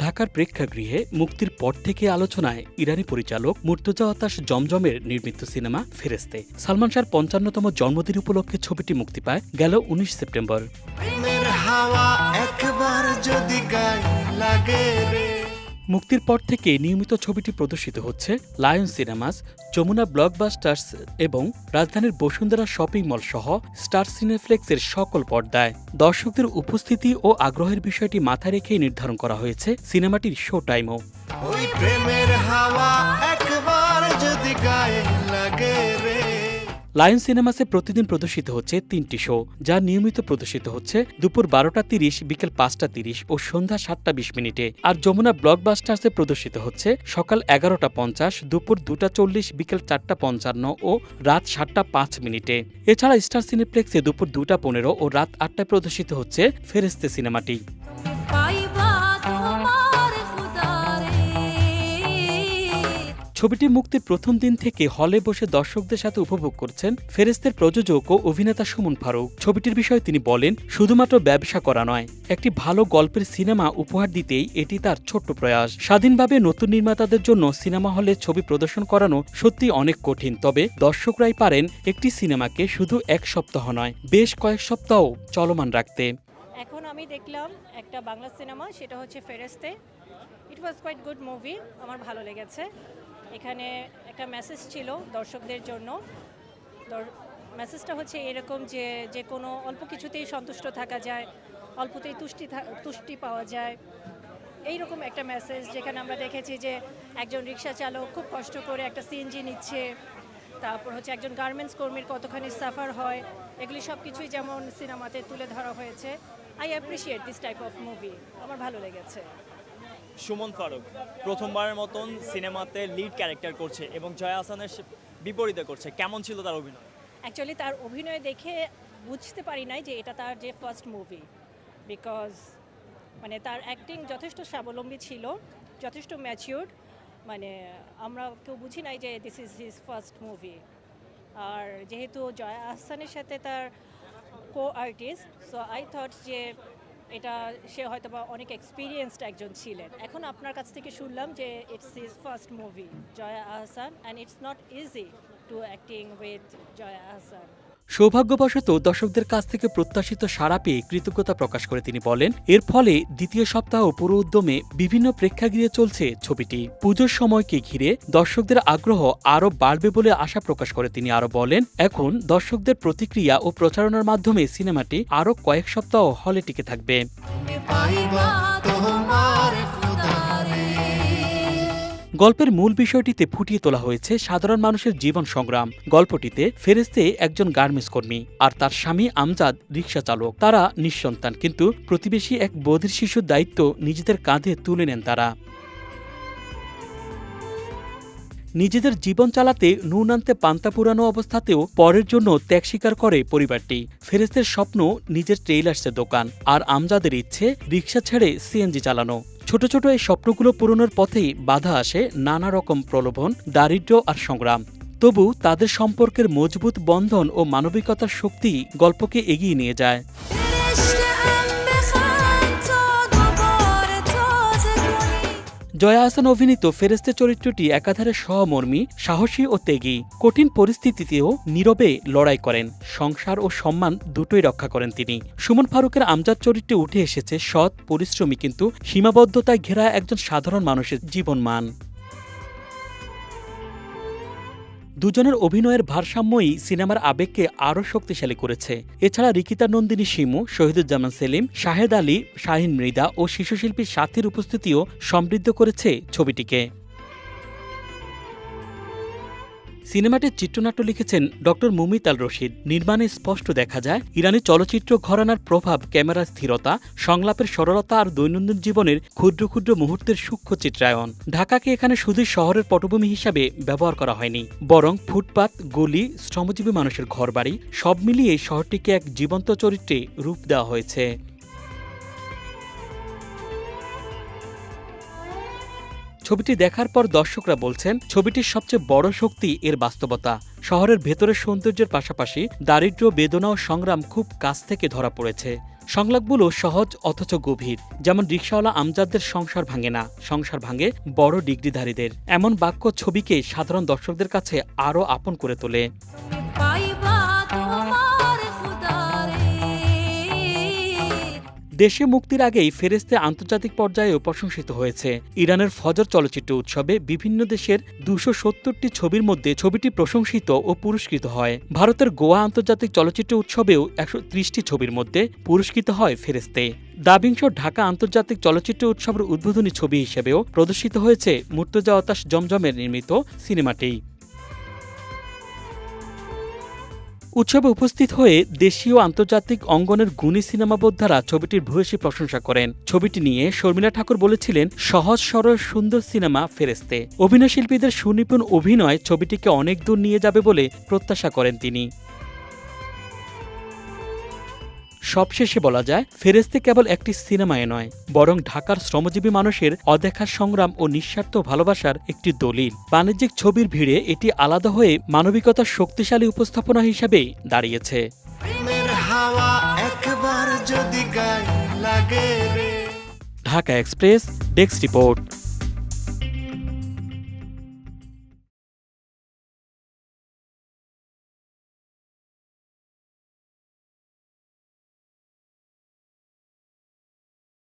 ঢাকার প্রেক্ষাগৃহে মুক্তির পর থেকে আলোচনায় ইরানি পরিচালক মুর্তজা আতাশ জমজমের নির্মিত সিনেমা ফেরেস্তে। সালমান শাহর ৫৫তম জন্মদিন উপলক্ষে ছবিটি মুক্তি পায় গেল ১৯ সেপ্টেম্বর। মুক্তির পর থেকে নিয়মিত ছবিটি প্রদর্শিত হচ্ছে লায়ন সিনেমাস, যমুনা ব্লকবাস্টার্স এবং রাজধানীর বসুন্ধরা শপিং মল সহ স্টার সিনেপ্লেক্সের সকল পর্দায়। দর্শকদের উপস্থিতি ও আগ্রহের বিষয়টি মাথায় রেখেই নির্ধারণ করা হয়েছে সিনেমাটির শো টাইমও। লায়ন সিনেমাসে প্রতিদিন প্রদর্শিত হচ্ছে ৩টি শো, যা নিয়মিত প্রদর্শিত হচ্ছে দুপুর ১২টা ৩০, বিকেল ৫টা ৩০ ও সন্ধ্যা ৭টা ২০। আর যমুনা ব্লকবাস্টার্সে প্রদর্শিত হচ্ছে সকাল ১১টা ৫০, দুপুর ২টা ৪০, বিকেল ৪টা ৫৫ ও রাত ৭টা ৫। এছাড়া স্টার সিনেপ্লেক্সে দুপুর ২টা ১৫ ও রাত ৮টায় প্রদর্শিত হচ্ছে ফেরেস্তে সিনেমাটি। ছবিটি মুক্তির প্রথম দিন থেকে হলে বসে দর্শকদের সাথে উপভোগ করছেন ফেরেস্তের প্রযোজক ও অভিনেতা সুমন ফারুক। ছবিটির বিষয়ে তিনি বলেন, শুধুমাত্র ব্যবসা করা নয়, একটি ভালো গল্পের সিনেমা উপহার দিতেই এটি তার ছোট্ট প্রয়াস। স্বাধীনভাবে নতুন নির্মাতাদের জন্য সিনেমা হলে ছবি প্রদর্শন করানো সত্যি অনেক কঠিন, তবে দর্শকরাই পারেন একটি সিনেমাকে শুধু এক সপ্তাহ নয়, বেশ কয়েক সপ্তাহ চলমান রাখতে। এখন আমি দেখলাম একটা বাংলা সিনেমা, সেটা হচ্ছে ফেরেস্তে। ইট ওয়াজ কোয়াইট গুড মুভি, আমার ভালো লেগেছে। এখানে একটা মেসেজ ছিল দর্শকদের জন্য। মেসেজটা হচ্ছে এরকম যে কোনো অল্প কিছুতেই সন্তুষ্ট থাকা যায়, অল্পতেই তুষ্টি পাওয়া যায়, এইরকম একটা মেসেজ। যেখানে আমরা দেখেছি যে একজন রিক্সা চালক খুব কষ্ট করে একটা সিএনজি নিচ্ছে, তারপর হচ্ছে একজন গার্মেন্টস কর্মীর কতখানি সাফার হয়, এগুলি সব কিছুই যেমন সিনেমাতে তুলে ধরা হয়েছে। I appreciate this type of movie, আমার ভালো লেগেছে। সুমন ফারুক প্রথমবারের মতন সিনেমাতে লিড ক্যারেক্টার করছে এবং জয়া আহসানের বিপরীতে করছে। কেমন ছিল তার অভিনয়? অ্যাকচুয়ালি তার অভিনয় দেখে বুঝতে পারি নাই যে এটা তার যে ফার্স্ট মুভি, বিকজ মানে তার অ্যাক্টিং যথেষ্ট স্বাবলম্বী ছিল, যথেষ্ট ম্যাচিউরড। মানে আমরা কেউ বুঝি নাই যে this is his first movie. আর যেহেতু জয়া আহসানের সাথে তার co artist, so I thought যে এটা সে হয়তো বা অনেক এক্সপিরিয়েন্সড একজন ছিলেন। এখন আপনার কাছ থেকে শুনলাম যে it's his first movie, Jaya Ahsan, and it's not easy to acting with Jaya Ahsan. সৌভাগ্যবশত দর্শকদের কাছ থেকে প্রত্যাশিত সাড়া পেয়ে কৃতজ্ঞতা প্রকাশ করে তিনি বলেন, এর ফলে দ্বিতীয় সপ্তাহ পুরো উদ্যমে বিভিন্ন প্রেক্ষাগৃহে চলছে ছবিটি। পুজোর সময়কে ঘিরে দর্শকদের আগ্রহ আরও বাড়বে বলে আশা প্রকাশ করে তিনি আরও বলেন, এখন দর্শকদের প্রতিক্রিয়া ও প্রচারণার মাধ্যমে সিনেমাটি আরও কয়েক সপ্তাহ হলে টিকে থাকবে। গল্পের মূল বিষয়টিতে ফুটিয়ে তোলা হয়েছে সাধারণ মানুষের জীবন সংগ্রাম। গল্পটিতে ফেরেস্তে একজন গার্মেন্টস কর্মী আর তার স্বামী আমজাদ রিক্সা চালক। তারা নিঃসন্তান, কিন্তু প্রতিবেশী এক বধির শিশুর দায়িত্ব নিজেদের কাঁধে তুলে নেন তারা। নিজেদের জীবন চালাতে নুন আনতে পান্তা পুরানো অবস্থাতেও পরের জন্য ত্যাগ স্বীকার করে পরিবারটি। ফেরেস্তের স্বপ্ন নিজের ট্রেইলার্সের দোকান, আর আমজাদের ইচ্ছে রিক্সা ছেড়ে সিএনজি চালানো। ছোট ছোট এই স্বপ্নগুলো পূরণের পথেই বাধা আসে নানা রকম প্রলোভন, দারিদ্র্য আর সংগ্রাম। তবু তাদের সম্পর্কের মজবুত বন্ধন ও মানবিকতার শক্তি গল্পকে এগিয়ে নিয়ে যায়। জয়া আহসান অভিনীত ফেরেস্তে চরিত্রটি একাধারে সহমর্মী, সাহসী ও ত্যাগী। কঠিন পরিস্থিতিতেও নীরবে লড়াই করেন, সংসার ও সম্মান দুটোই রক্ষা করেন তিনি। সুমন ফারুকের আমজাদ চরিত্রে উঠে এসেছে সৎ, পরিশ্রমী কিন্তু সীমাবদ্ধতায় ঘেরা একজন সাধারণ মানুষের জীবনমান। দুজনের অভিনয়ের ভারসাম্যই সিনেমার আবেগকে আরও শক্তিশালী করেছে। এছাড়া রিকিতা নন্দিনী শিমু, শহীদুজ্জামান সেলিম, শাহেদ আলী, শাহিন মৃদা ও শিশুশিল্পী সাথীর উপস্থিতিও সমৃদ্ধ করেছে ছবিটিকে। সিনেমাটির চিত্রনাট্য লিখেছেন ডক্টর মুমিত আল রশিদ। নির্মাণে স্পষ্ট দেখা যায় ইরানি চলচ্চিত্র ঘরানার প্রভাব, ক্যামেরার স্থিরতা, সংলাপের সরলতা আর দৈনন্দিন জীবনের ক্ষুদ্র ক্ষুদ্র মুহূর্তের সূক্ষ্ম চিত্রায়ন। ঢাকাকে এখানে শুধুই শহরের পটভূমি হিসাবে ব্যবহার করা হয়নি, বরং ফুটপাত, গলি, শ্রমজীবী মানুষের ঘরবাড়ি সব মিলিয়ে শহরটিকে এক জীবন্ত চরিত্রে রূপ দেওয়া হয়েছে। ছবিটি দেখার পর দর্শকরা বলছেন, ছবিটির সবচেয়ে বড় শক্তি এর বাস্তবতা। শহরের ভেতরের সৌন্দর্যের পাশাপাশি দারিদ্র্য, বেদনা ও সংগ্রাম খুব কাছ থেকে ধরা পড়েছে। সংলাপগুলো সহজ অথচ গভীর, যেমন রিকশাওয়ালা আমজাদদের সংসার ভাঙে না, সংসার ভাঙে বড় ডিগ্রিধারীদের। এমন বাক্য ছবিকে সাধারণ দর্শকদের কাছে আরও আপন করে তোলে। দেশে মুক্তির আগেই ফেরেশতে আন্তর্জাতিক পর্যায়েও প্রশংসিত হয়েছে। ইরানের ফজর চলচ্চিত্র উৎসবে বিভিন্ন দেশের ২৭০টি ছবির মধ্যে ছবিটি প্রশংসিত ও পুরস্কৃত হয়। ভারতের গোয়া আন্তর্জাতিক চলচ্চিত্র উৎসবেও ১৩০টি ছবির মধ্যে পুরস্কৃত হয় ফেরেশতে। দাবিংশ ঢাকা আন্তর্জাতিক চলচ্চিত্র উৎসবের উদ্বোধনী ছবি হিসেবেও প্রদর্শিত হয়েছে মুর্তজা ওতাস জমজমের নির্মিত সিনেমাটি। উৎসবে উপস্থিত হয়ে দেশীয় আন্তর্জাতিক অঙ্গনের গুণী সিনেমা বোদ্ধারা ছবিটির ভূয়সী প্রশংসা করেন। ছবিটি নিয়ে শর্মিলা ঠাকুর বলেছিলেন, সহজ সরল সুন্দর সিনেমা ফেরেশতে। অভিনয়শিল্পীদের সুনিপুণ অভিনয় ছবিটিকে অনেক দূর নিয়ে যাবে বলে প্রত্যাশা করেন তিনি। সবশেষে বলা যায়, ফেরেশতে কেবল একটি সিনেমায় নয়, বরং ঢাকার শ্রমজীবী মানুষের অদেখা সংগ্রাম ও নিঃস্বার্থ ভালোবাসার একটি দলিল। বাণিজ্যিক ছবির ভিড়ে এটি আলাদা হয়ে মানবিকতার শক্তিশালী উপস্থাপনা হিসেবে দাঁড়িয়েছে। Dhaka express, desk report.